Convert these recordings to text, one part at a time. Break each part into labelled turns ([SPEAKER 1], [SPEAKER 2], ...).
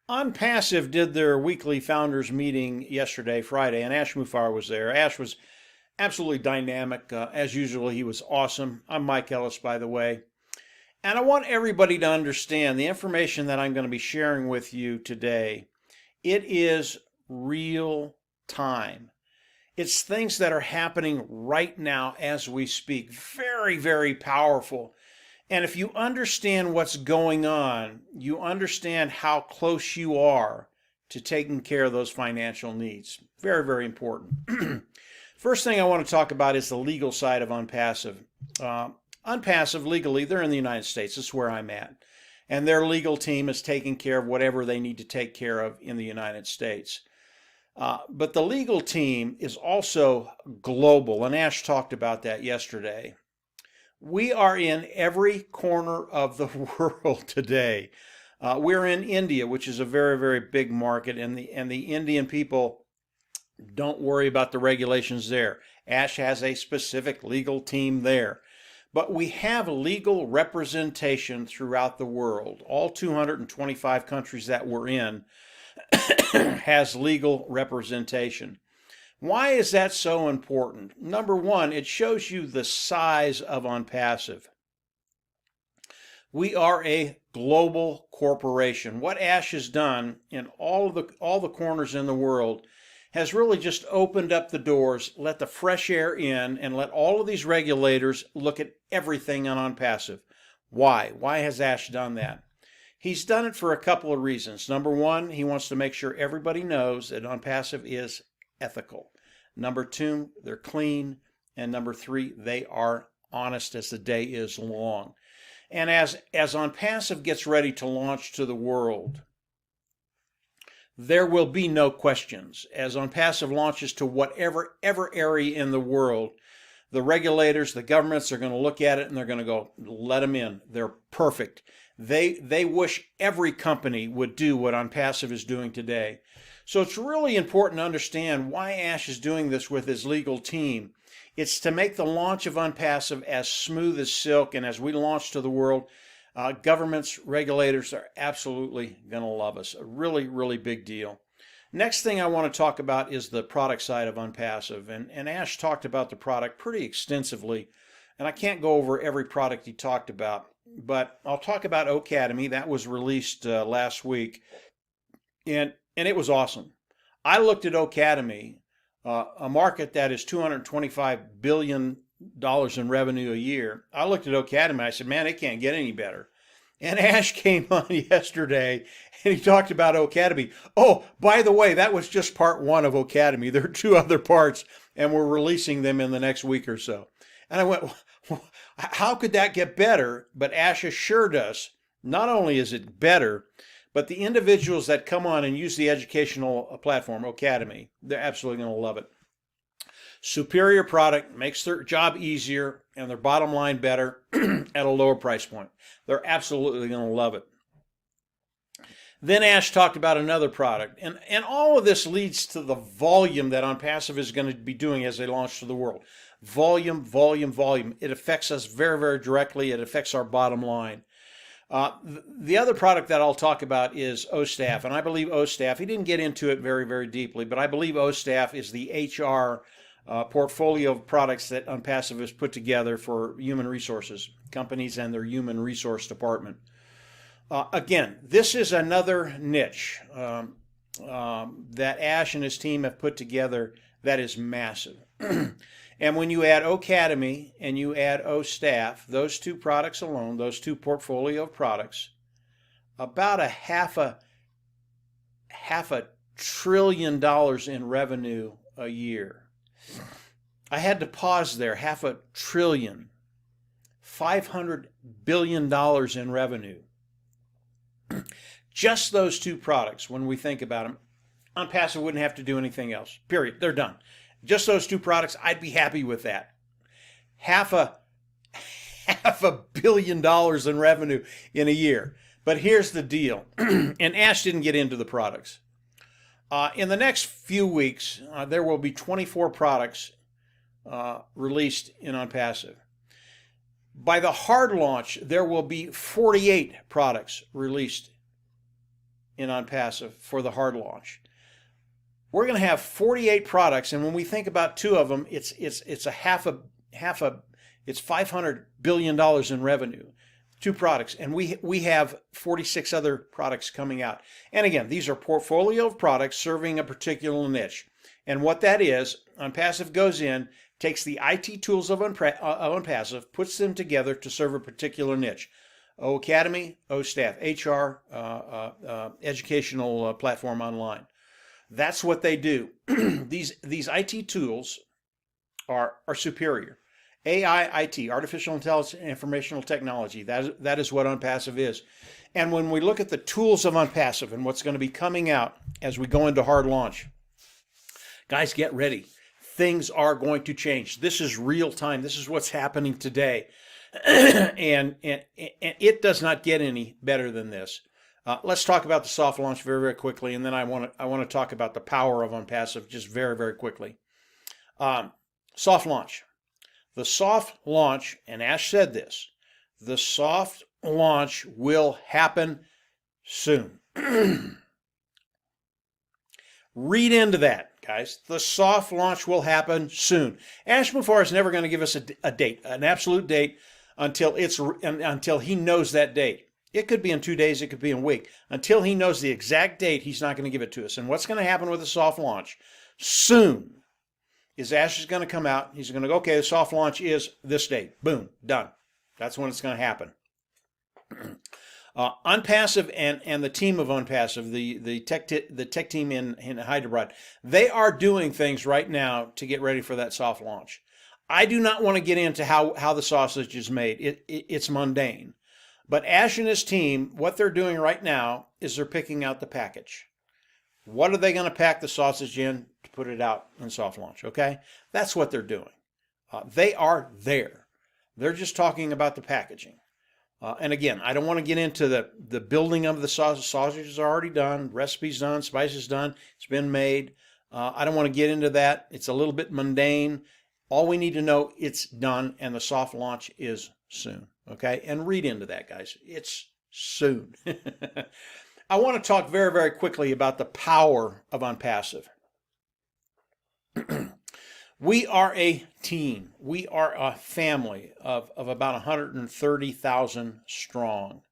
[SPEAKER 1] Onpassive did their weekly founders meeting yesterday, Friday, and Ash Mufareh was there. Ash was absolutely dynamic. As usual, he was awesome. I'm Mike Ellis, by the way. And I want everybody to understand the information that I'm going to be sharing with you today. It is real time. It's things that are happening right now as we speak. Very, very powerful. And if you understand what's going on, you understand how close you are to taking care of those financial needs. Very, very important. First thing I want to talk about is the legal side of Onpassive. Onpassive, legally, they're in the United States. That's where I'm at. And their legal team is taking care of whatever they need to take care of in the United States. But the legal team is also global, and Ash talked about that yesterday. We are in every corner of the world today. We're in India, which is a very, very big market, and the Indian people don't worry about the regulations there. Ash has a specific legal team there. But we have legal representation throughout the world. All 225 countries that we're in has legal representation. Why is that so important? Number one, it shows you the size of Onpassive. We are a global corporation. What Ash has done in all the corners in the world has really just opened up the doors, let the fresh air in, and let all of these regulators look at everything on Onpassive. Why? Why has Ash done that? He's done it for a couple of reasons. Number one, he wants to make sure everybody knows that Onpassive is ethical. Number two, they're clean. And number three, they are honest as the day is long. And as Onpassive gets ready to launch to the world, there will be no questions. As Onpassive launches to whatever area in the world, the regulators, the governments are going to look at it and they're going to go, let them in. They're perfect. They wish every company would do what Onpassive is doing today. So it's really important to understand why Ash is doing this with his legal team. It's to make the launch of Onpassive as smooth as silk, and as we launch to the world, governments, regulators are absolutely going to love us. A really, really big deal. Next thing I want to talk about is the product side of Onpassive. And Ash talked about the product pretty extensively. And I can't go over every product he talked about, but I'll talk about CATMo. That was released last week. And it was awesome. I looked at CATMo, a market that is $225 billion in revenue a year. I looked at CATMo and I said, man, it can't get any better. And Ash came on yesterday and he talked about CATMo. Oh, by the way, that was just part one of CATMo. There are two other parts and we're releasing them in the next week or so. And I went, well, how could that get better? But Ash assured us, not only is it better, but the individuals that come on and use the educational platform, CATMo, they're absolutely going to love it. Superior product, makes their job easier, and their bottom line better at a lower price point. They're absolutely going to love it. Then Ash talked about another product, and all of this leads to the volume that Onpassive is going to be doing as they launch to the world. Volume, volume, volume. It affects us very, very directly. It affects our bottom line. The other product that I'll talk about is OStaff, and I believe OStaff, he didn't get into it very, very deeply, but I believe OStaff is the HR portfolio of products that Onpassive has put together for human resources, companies and their human resource department. Again, this is another niche that Ash and his team have put together that is massive. And when you add CATMo and you add OStaff, those two products alone, those two portfolio of products, about a half a $500 billion in revenue a year. I had to pause there. $500 billion, $500 billion in revenue. Just those two products, when we think about them, Onpassive wouldn't have to do anything else. Period. They're done. Just those two products, I'd be happy with that. $500 billion in revenue in a year. But here's the deal, and Ash didn't get into the products. In the next few weeks, there will be 24 products released in Onpassive. By the hard launch, there will be 48 products released
[SPEAKER 2] in Onpassive for the hard launch. We're going to have 48 products, and when we think about two of them, it's $500 billion in revenue. Two products, and we have 46 other products coming out. And again, these are portfolio of products serving a particular niche. And what that is, Onpassive goes in, takes the IT tools of Onpassive, puts them together to serve a particular niche. O Academy, O Staff, HR, educational platform online. That's what they do. These IT tools are superior. AI, IT, artificial intelligence, and informational technology. That is what Onpassive is. And when we look at the tools of Onpassive and what's going to be coming out as we go into hard launch, guys, get ready. Things are going to change. This is real time. This is what's happening today. and it does not get any better than this. Let's talk about the soft launch very, very quickly, and then I want to talk about the power of Onpassive just very, very quickly. Soft launch. The soft launch, and Ash said this, the soft launch will happen soon. Read into that, guys. The soft launch will happen soon. Ash Mufareh is never going to give us a date, an absolute date, until he knows that date. It could be in 2 days, it could be in a week. Until he knows the exact date, he's not going to give it to us. And what's going to happen with the soft launch soon is Ash is going to come out. He's going to go, okay, the soft launch is this date. Boom, done. That's when it's going to happen. Onpassive and the team of Onpassive, the tech team in Hyderabad, they are doing things right now to get ready for that soft launch. I do not want to get into how the sausage is made. It's mundane. But Ash and his team, what they're doing right now is they're picking out the package. What are they going to pack the sausage in to put it out in soft launch? Okay, that's what they're doing. They are there. They're just talking about the packaging. And again, I don't want to get into the building of the sausage. Sausage is already done. Recipe's done. Spices done. It's been made. I don't want to get into that. It's a little bit mundane. All we need to know, it's done, and the soft launch is soon. Okay, and read into that, guys. It's soon. I want to talk very, very quickly about the power of Onpassive. We are a team. We are a family of about 130,000 strong.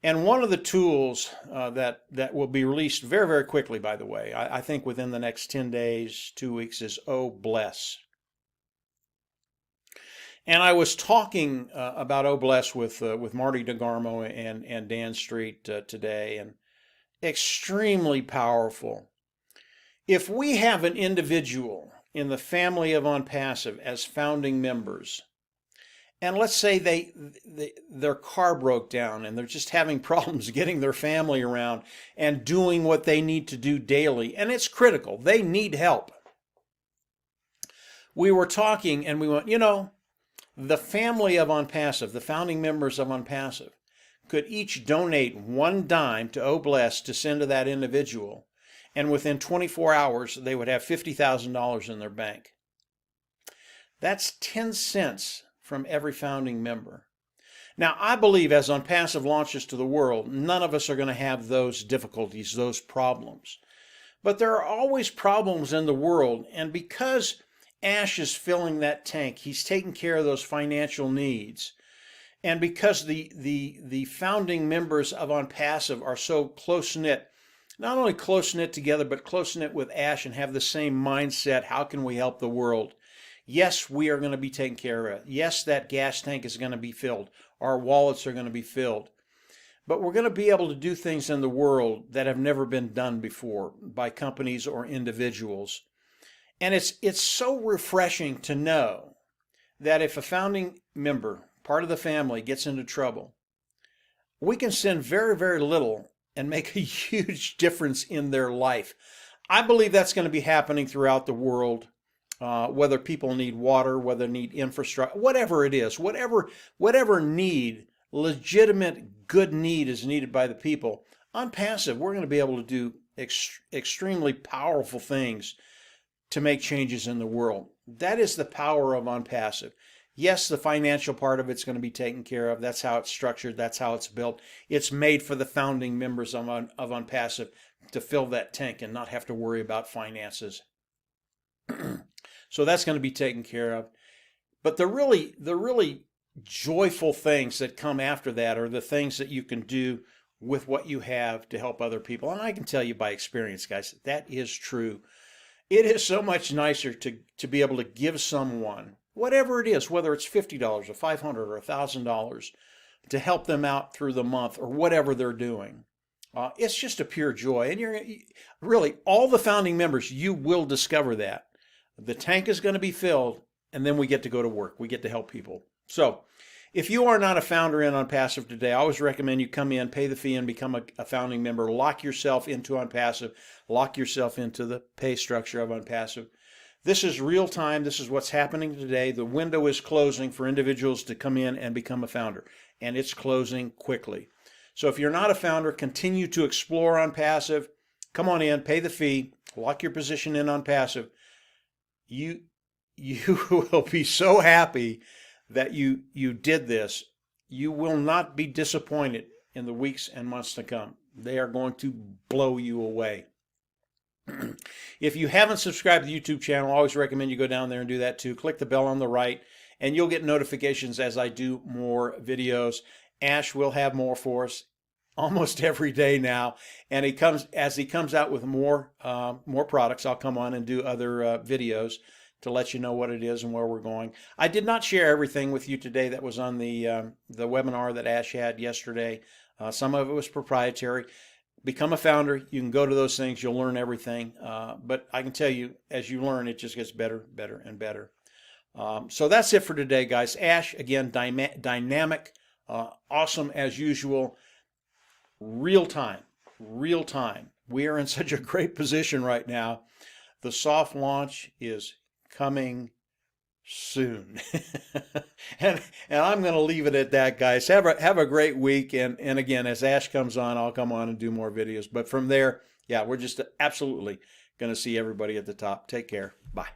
[SPEAKER 2] And one of the tools that will be released very, very quickly, by the way, I think within the next 10 days, 2 weeks, is Oh Bless. And I was talking about Oh Bless with Marty DeGarmo and Dan Street today, and extremely powerful. If we have an individual in the family of Onpassive as founding members, and let's say their car broke down and they're just having problems getting their family around and doing what they need to do daily, and it's critical, they need help. We were talking and we went, the family of Onpassive, the founding members of Onpassive, could each donate one dime to Oh Bless to send to that individual, and within 24 hours, they would have $50,000 in their bank. That's 10 cents from every founding member. Now, I believe as Onpassive launches to the world, none of us are going to have those difficulties, those problems. But there are always problems in the world, and because Ash is filling that tank, he's taking care of those financial needs. And because the founding members of Onpassive are so close-knit, not only close-knit together, but close-knit with Ash and have the same mindset, how can we help the world? Yes, we are going to be taken care of. Yes, that gas tank is going to be filled. Our wallets are going to be filled. But we're going to be able to do things in the world that have never been done before by companies or individuals. And it's so refreshing to know that if a founding member, part of the family, gets into trouble, we can send very, very little and make a huge difference in their life. I believe that's going to be happening throughout the world, whether people need water, whether they need infrastructure, whatever it is, whatever need, legitimate good need is needed by the people. Onpassive, we're going to be able to do extremely powerful things to make changes in the world. That is the power of Onpassive. Yes, the financial part of it's going to be taken care of. That's how it's structured. That's how it's built. It's made for the founding members of Onpassive to fill that tank and not have to worry about finances. So that's going to be taken care of. But the really joyful things that come after that are the things that you can do with what you have to help other people. And I can tell you by experience, guys, that is true. It is so much nicer to be able to give someone, whatever it is, whether it's $50 or $500 or $1,000, to help them out through the month or whatever they're doing. It's just a pure joy. And you're really, all the founding members, you will discover that. The tank is going to be filled, and then we get to go to work. We get to help people. So if you are not a founder in Onpassive today, I always recommend you come in, pay the fee, and become a founding member. Lock yourself into Onpassive. Lock yourself into the pay structure of Onpassive. This is real time. This is what's happening today. The window is closing for individuals to come in and become a founder, and it's closing quickly. So if you're not a founder, continue to explore Onpassive. Come on in, pay the fee, lock your position in Onpassive. You will be so happy that you did this. You will not be disappointed in the weeks and months to come. They are going to blow you away. If you haven't subscribed to the YouTube channel, I always recommend you go down there and do that too. Click the bell on the right, and you'll get notifications as I do more videos. Ash will have more for us almost every day now, and as he comes out with more products, I'll come on and do other videos to let you know what it is and where we're going. I did not share everything with you today that was on the webinar that Ash had yesterday. Some of it was proprietary. Become a founder. You can go to those things. You'll learn everything. But I can tell you, as you learn, it just gets better, better, and better. So that's it for today, guys. Ash, again, dynamic, awesome as usual. Real time. We are in such a great position right now. The soft launch is coming soon. and I'm going to leave it at that, guys. Have a great week. And again, as Ash comes on, I'll come on and do more videos. But from there, yeah, we're just absolutely going to see everybody at the top. Take care. Bye.